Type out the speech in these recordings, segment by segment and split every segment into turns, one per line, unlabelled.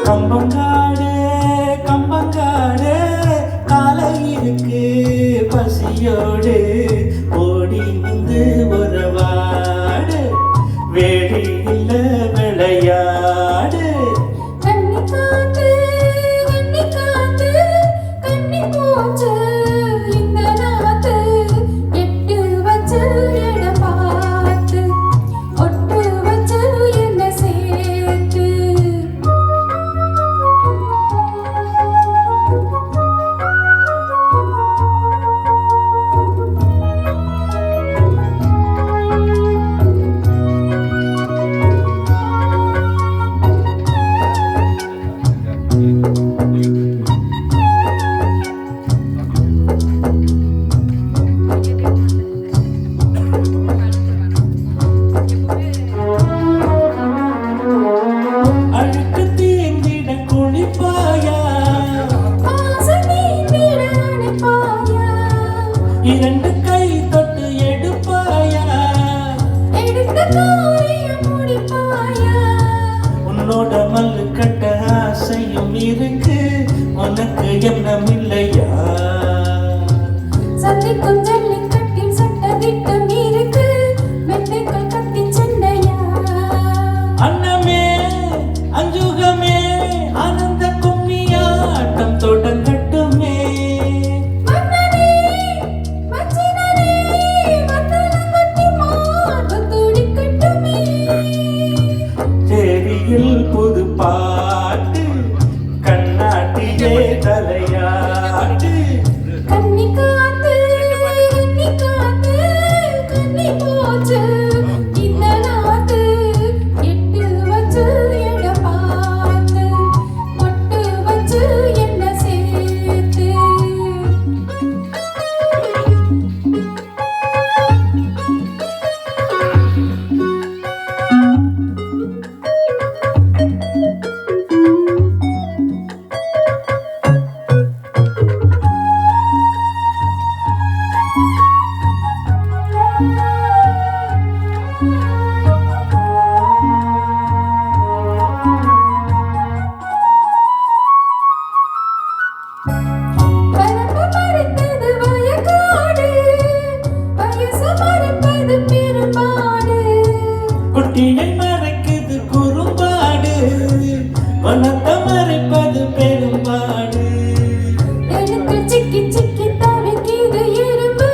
கம்பங்காடு கம்பங்காடு காலை இருக்கு பசியோடு ஓடி வந்து உறவாடு வேடி இல்ல விளையாடு
கண்ணி காத்து கண்ணி போச்சு இந்த நாத்து எட்டு வச்சு எட பார்த்து ஒட்டு வச்சு என்ன சேர்த்து
இரண்டு கை தொட்டு எடுப்பாயா
எடுத்த காரியம் முடிப்பாயா
உன்னோட மல்லு கட்ட ஆசையும் இருக்கு உனக்கு எண்ணம் இல்லையா
சந்திக்கும் ஜல்லிக்கட்டில் சட்ட திட்டம் இருக்கு மெத்தைக்குள் கத்தி சண்டையா
அன்னமே அஞ்சுகமே ஆனந்த கும்மியாட்டம் தொடங்கட்டுமே புது பாட்டு கண்ணாட்டியே தலையாட்டு
கண்ணி காத்து கண்ணி போச்சு இந்த நாத்து எட்டு வச்சு எட பார்த்து ஒட்டு வச்சு என்ன சேர்த்து
குட்டியை மறைக்குது குறும்பாடு வனத்தை மறைப்பது பெரும்பாடு
எனக்கு சிக்கி சிக்கி தவிக்கிது எறும்பு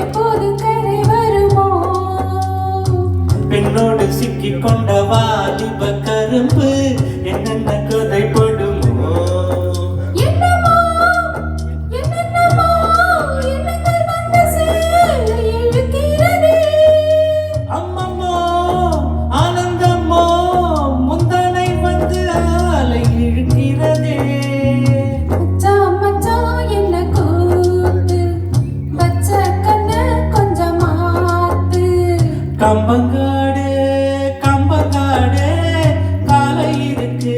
எப்போது கரை வருமோ
பெண்ணோடு சிக்கி கொண்ட வாலிப கரும்பு என்னென்ன கதைப்படுமோ
என்னமோ எண்ணங்கள் வந்து சேர இழுக்கிறதே
அம்மம்மோ ஆனந்தம்மோ முந்தனை வந்து ஆலை இழுக்கிறதே
மச்சான் என்ன கூத்து பச்ச கண்ண கொஞ்சம் மாத்து
கம்பங்காடு கம்பங்காடு காலை இருக்கு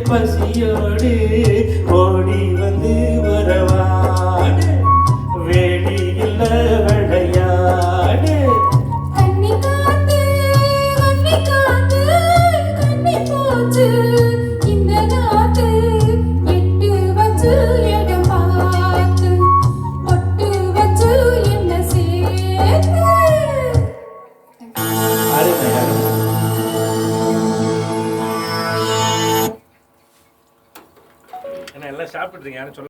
பசியோடு ஓடி வந்து உறவாடு வேடி இல்ல விளையாடு
கண்ணி காத்து கண்ணி போச்சு இந்த நாத்து எட்டு வச்சு இடம் பார்த்து ஒட்டு வச்சு என்ன சேர்த்து
என்ன எல்லாம் சாப்பிட்றீங்க யாரும் சொல்ல